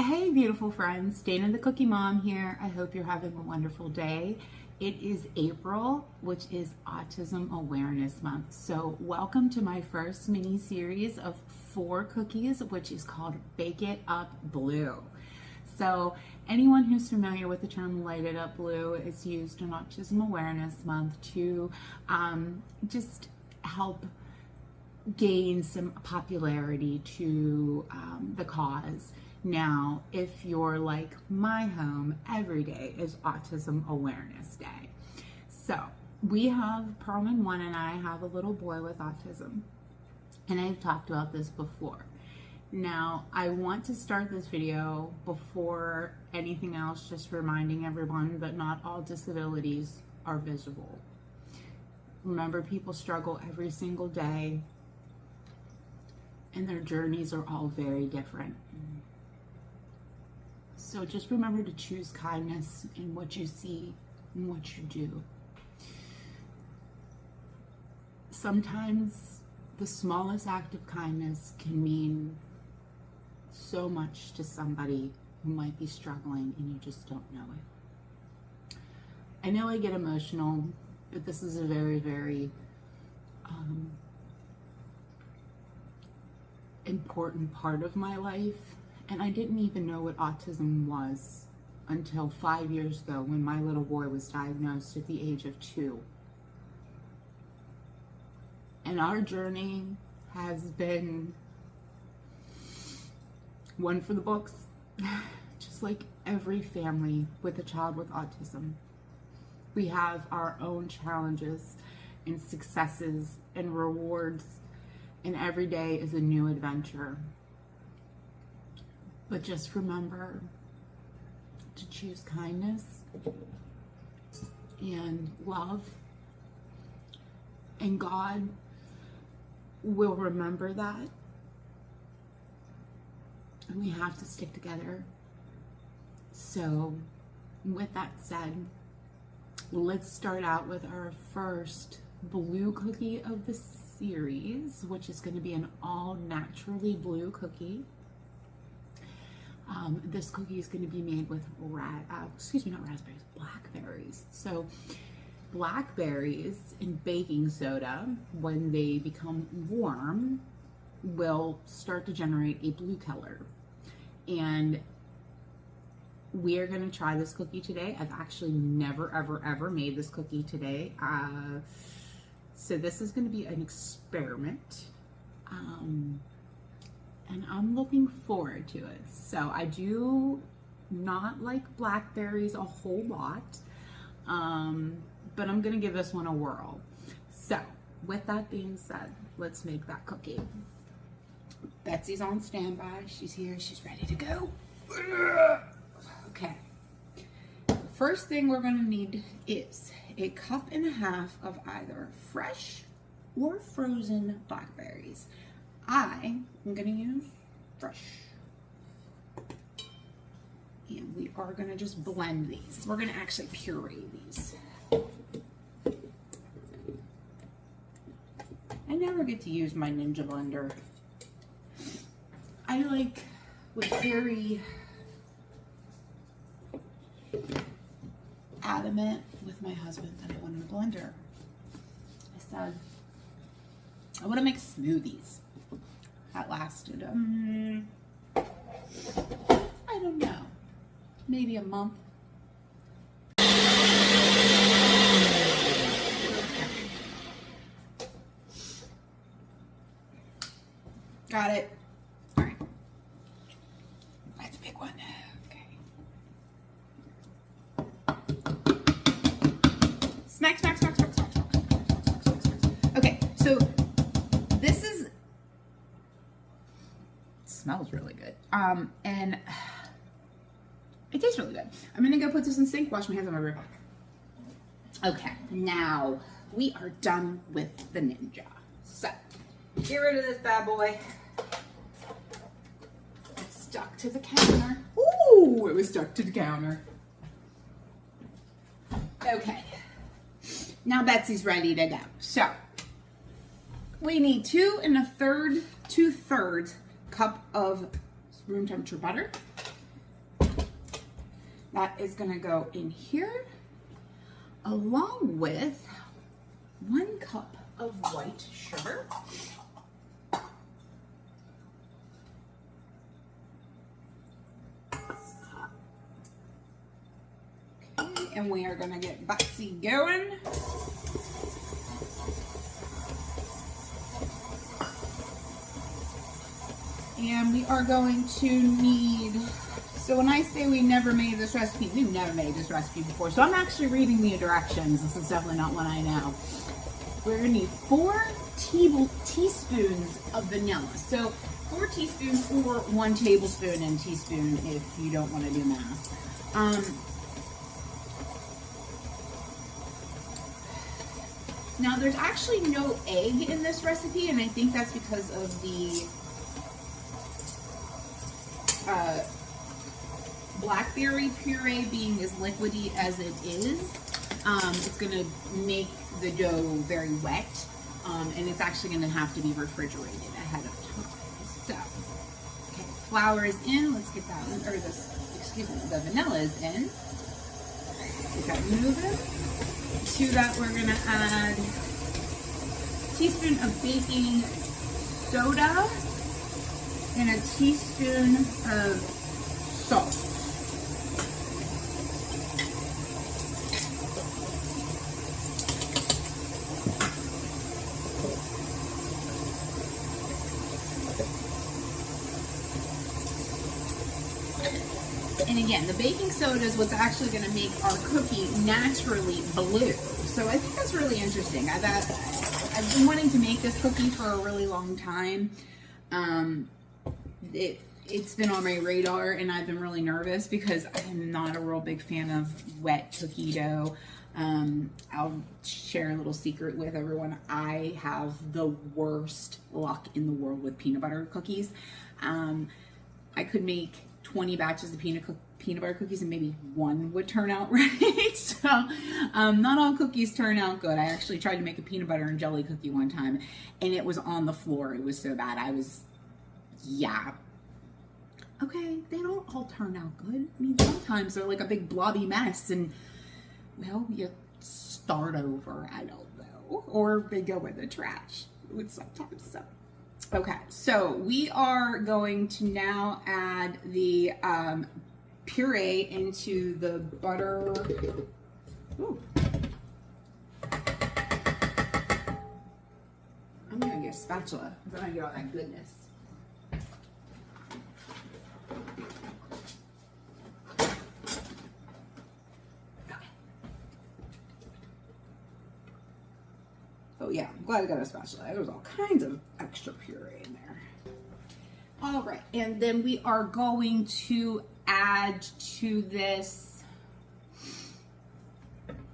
Hey beautiful friends, Dana the Cookie Mom here. I hope you're having a wonderful day. It is April, which is Autism Awareness Month. So welcome to my first mini series of 4 cookies, which is called Bake It Up Blue. So anyone who's familiar with the term Light It Up Blue is used in Autism Awareness Month to just help gain some popularity to the cause. Now, if you're like my home, every day is Autism Awareness Day. So we have, Perlman 1 and I have a little boy with autism, and I've talked about this before. Now, I want to start this video before anything else, just reminding everyone that not all disabilities are visible. Remember, people struggle every single day, and their journeys are all very different. So just remember to choose kindness in what you see and what you do. Sometimes the smallest act of kindness can mean so much to somebody who might be struggling and you just don't know it. I know I get emotional, but this is a very, very important part of my life. And I didn't even know what autism was until 5 years ago when my little boy was diagnosed at the age of 2. And our journey has been one for the books, just like every family with a child with autism. We have our own challenges and successes and rewards, and every day is a new adventure. But just remember to choose kindness and love, and God will remember that. And we have to stick together. So with that said, let's start out with our first blue cookie of the series, which is going to be an all naturally blue cookie. This cookie is going to be made with blackberries. So blackberries and baking soda, when they become warm, will start to generate a blue color. And we are going to try this cookie today. I've actually never, ever made this cookie today. So this is going to be an experiment. And I'm looking forward to it. So I do not like blackberries a whole lot, but I'm gonna give this one a whirl. So with that being said, let's make that cookie. Betsy's on standby. She's here, she's ready to go. Okay. First thing we're gonna need is a 1.5 cups of either fresh or frozen blackberries. I am going to use fresh. And we are going to just blend these. We're going to actually puree these. I never get to use my Ninja blender. I was very adamant with my husband that I wanted a blender. I said, I want to make smoothies. That lasted, I don't know, maybe a month. Got it. All right. That's a big one. Okay. Smack, smack, smack, smack, smack, smack, smack, smack, smack. Okay, so this is, smells really good. And it tastes really good. I'm gonna go put this in the sink, wash my hands, and I'll be right back. Okay, now we are done with the Ninja. So, get rid of this bad boy. It's stuck to the counter. Ooh, it was stuck to the counter. Okay, now Betsy's ready to go. So, we need 2 2/3 cup of room temperature butter, That is gonna go in here along with 1 cup of white sugar. Okay, and we are gonna get Betsy going. And we are going to need, so when I say we never made this recipe, we've never made this recipe before. So I'm actually reading the directions. This is definitely not one I know. We're gonna need 4 teaspoons of vanilla. So 4 teaspoons or 1 tablespoon and teaspoon if you don't want to do math. Now there's actually no egg in this recipe, and I think that's because of the blackberry puree being as liquidy as it is. It's going to make the dough very wet, and it's actually going to have to be refrigerated ahead of time. So, okay, flour is in. Let's get that one, or the vanilla is in. Get that moving. To that, we're going to add a teaspoon of baking soda and a teaspoon of salt. And again, the baking soda is what's actually going to make our cookie naturally blue. So I think that's really interesting. I've been wanting to make this cookie for a really long time. It's been on my radar, and I've been really nervous because I'm not a real big fan of wet cookie dough. I'll share a little secret with everyone. I have the worst luck in the world with peanut butter cookies. I could make 20 batches of peanut butter cookies and maybe 1 would turn out right. So not all cookies turn out good. I actually tried to make a peanut butter and jelly cookie one time, and it was on the floor. It was so bad. Yeah. Okay, they don't all turn out good. I mean, sometimes they're like a big blobby mess, and well, you start over. I don't know, or they go in the trash. Sometimes so. Okay, so we are going to now add the puree into the butter. Ooh. I'm gonna get a spatula. I'm gonna get all that goodness. Oh yeah, I'm glad I got a spatula. There was all kinds of extra puree in there. All right, and then we are going to add to this,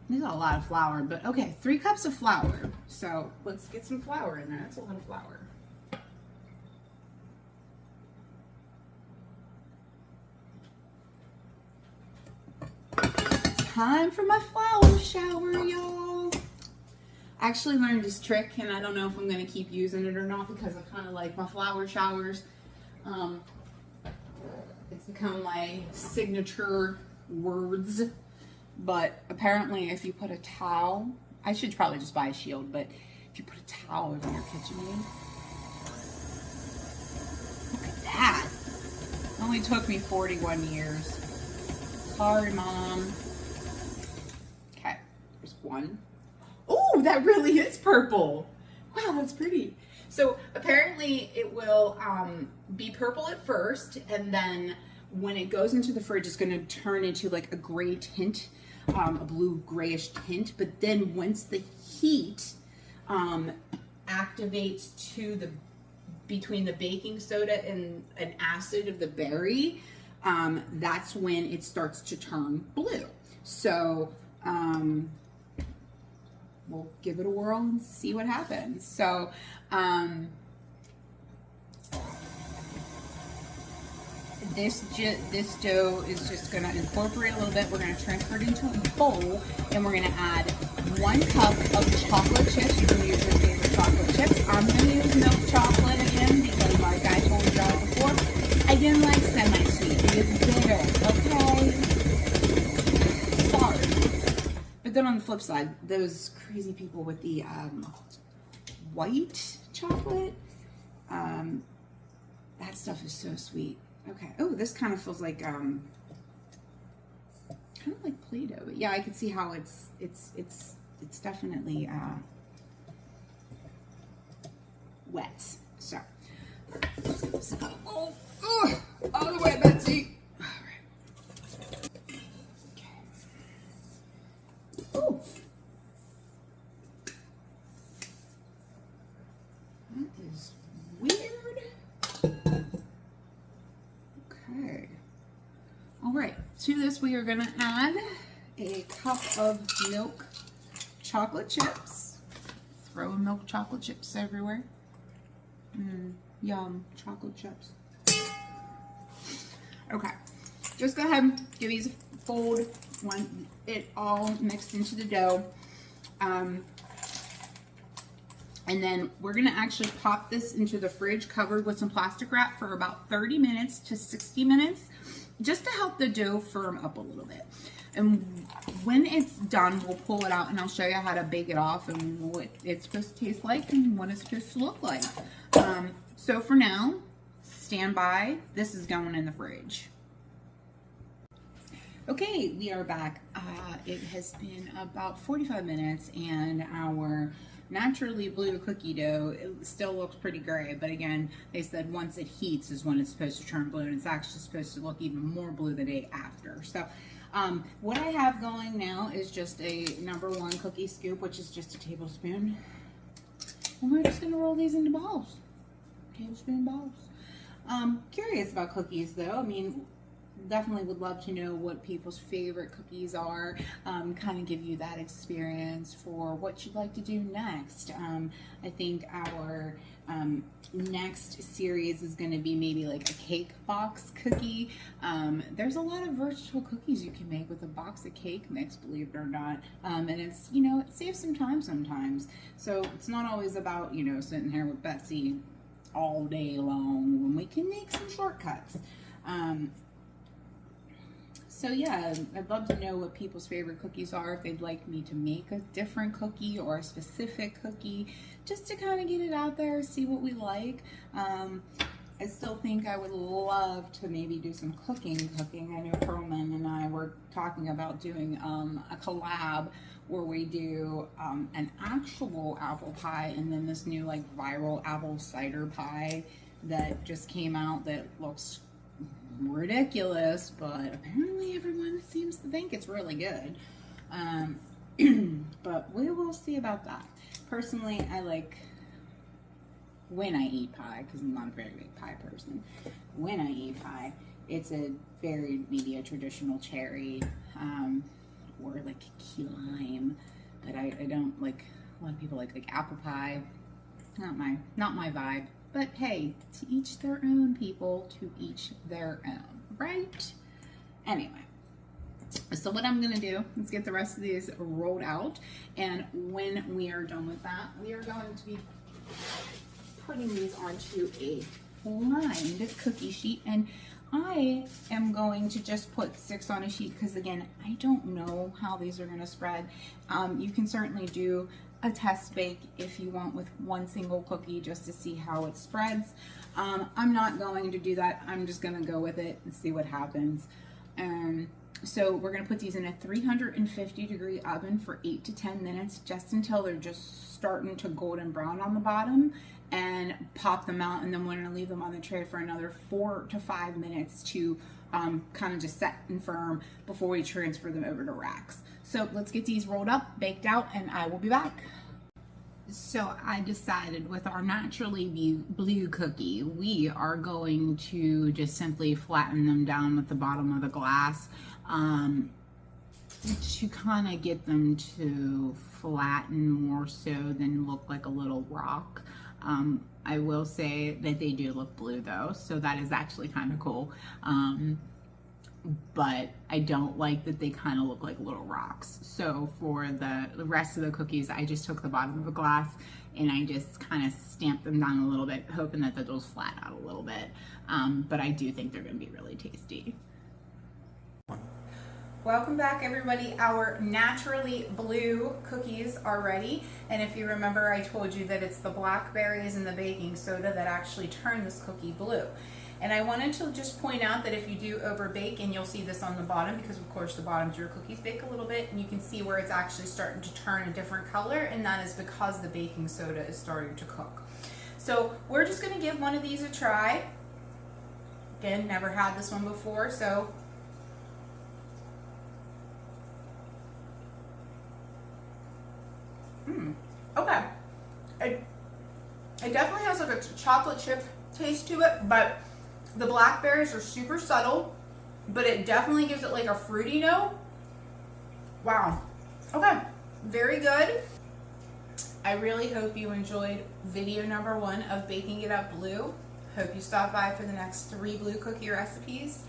there's a lot of flour, but okay, 3 cups of flour. So let's get some flour in there. That's a lot of flour. Time for my flour shower, y'all. I actually learned this trick, and I don't know if I'm going to keep using it or not because I kind of like my flower showers. It's become my signature words, but apparently if you put a towel, I should probably just buy a shield, but if you put a towel over your KitchenAid, look at that. It only took me 41 years. Sorry, Mom. Okay, there's 1. Oh, that really is purple. Wow, that's pretty. So apparently it will be purple at first, and then when it goes into the fridge, it's going to turn into like a gray tint, a blue grayish tint. But then once the heat activates to the between the baking soda and an acid of the berry, that's when it starts to turn blue. So we'll give it a whirl and see what happens. So, this dough is just gonna incorporate a little bit. We're gonna transfer it into a bowl, and we're gonna add 1 cup of chocolate chips. You can use your favorite chocolate chips. I'm gonna use milk chocolate again because, like I told y'all before, I didn't like semi-sweet. It is bitter, okay? But then on the flip side, those crazy people with the white chocolate, that stuff is so sweet. Okay. Oh, this kind of feels like kind of like Play-Doh. But yeah, I can see how it's definitely wet. So let's get this out. Oh, out of the way, Betsy. All right. Okay. Oh. That is weird. Okay. All right. To this, we are going to add a cup of milk chocolate chips. Throwing milk chocolate chips everywhere. Yum, chocolate chips. Okay, just go ahead, give these a fold when it all mixed into the dough. And then we're gonna actually pop this into the fridge covered with some plastic wrap for about 30 minutes to 60 minutes, just to help the dough firm up a little bit. And when it's done, we'll pull it out and I'll show you how to bake it off and what it's supposed to taste like and what it's supposed to look like. So for now, stand by. This is going in the fridge. Okay, we are back. It has been about 45 minutes and our naturally blue cookie dough, it still looks pretty gray, but again, they said once it heats is when it's supposed to turn blue, and it's actually supposed to look even more blue the day after. So what I have going now is just a #1 cookie scoop, which is just a tablespoon. And we're just gonna roll these into balls. Tablespoon balls. Curious about cookies though. I mean, definitely would love to know what people's favorite cookies are. Kind of give you that experience for what you'd like to do next. I think our next series is going to be maybe like a cake box cookie. There's a lot of versatile cookies you can make with a box of cake mix, believe it or not. And it's, you know, it saves some time sometimes. So it's not always about, you know, sitting here with Betsy all day long when we can make some shortcuts. So yeah, I'd love to know what people's favorite cookies are, if they'd like me to make a different cookie or a specific cookie, just to kind of get it out there, see what we like. I still think I would love to maybe do some cooking. I know Perlman and I were talking about doing a collab where we do an actual apple pie and then this new like viral apple cider pie that just came out that looks ridiculous, but apparently everyone seems to think it's really good. But we will see about that. Personally, I like when I eat pie, because I'm not a very big pie person. When I eat pie, it's maybe a traditional cherry, or like key lime, but I don't like, a lot of people like apple pie. Not my vibe. But hey, to each their own, people, to each their own, right? Anyway, so what I'm gonna do is get the rest of these rolled out, and when we are done with that, we are going to be putting these onto a lined cookie sheet, and I am going to just put 6 on a sheet because again, I don't know how these are gonna spread. You can certainly do a test bake if you want with one single cookie just to see how it spreads. I'm not going to do that. I'm just gonna go with it and see what happens. So we're gonna put these in a 350-degree oven for 8 to 10 minutes, just until they're just starting to golden brown on the bottom, and pop them out, and then we're gonna leave them on the tray for another 4 to 5 minutes to kind of just set and firm before we transfer them over to racks. So let's get these rolled up, baked out, and I will be back. So I decided with our naturally blue cookie, we are going to just simply flatten them down with the bottom of the glass to kind of get them to flatten more so than look like a little rock. I will say that they do look blue though, so that is actually kind of cool. But I don't like that they kind of look like little rocks. So for the rest of the cookies, I just took the bottom of a glass and I just kind of stamped them down a little bit, hoping that those flat out a little bit. But I do think they're gonna be really tasty. Welcome back, everybody. Our naturally blue cookies are ready. And if you remember, I told you that it's the blackberries and the baking soda that actually turn this cookie blue. And I wanted to just point out that if you do over bake, and you'll see this on the bottom, because of course the bottoms of your cookies bake a little bit, and you can see where it's actually starting to turn a different color, and that is because the baking soda is starting to cook. So we're just going to give one of these a try. Again, never had this one before, so okay. It definitely has like a chocolate chip taste to it, but the blackberries are super subtle, but it definitely gives it like a fruity note. Wow. Okay, very good. I really hope you enjoyed video number 1 of Baking It Up Blue. Hope you stop by for the next 3 blue cookie recipes.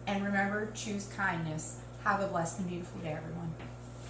And remember, choose kindness. Have a blessed and beautiful day, everyone.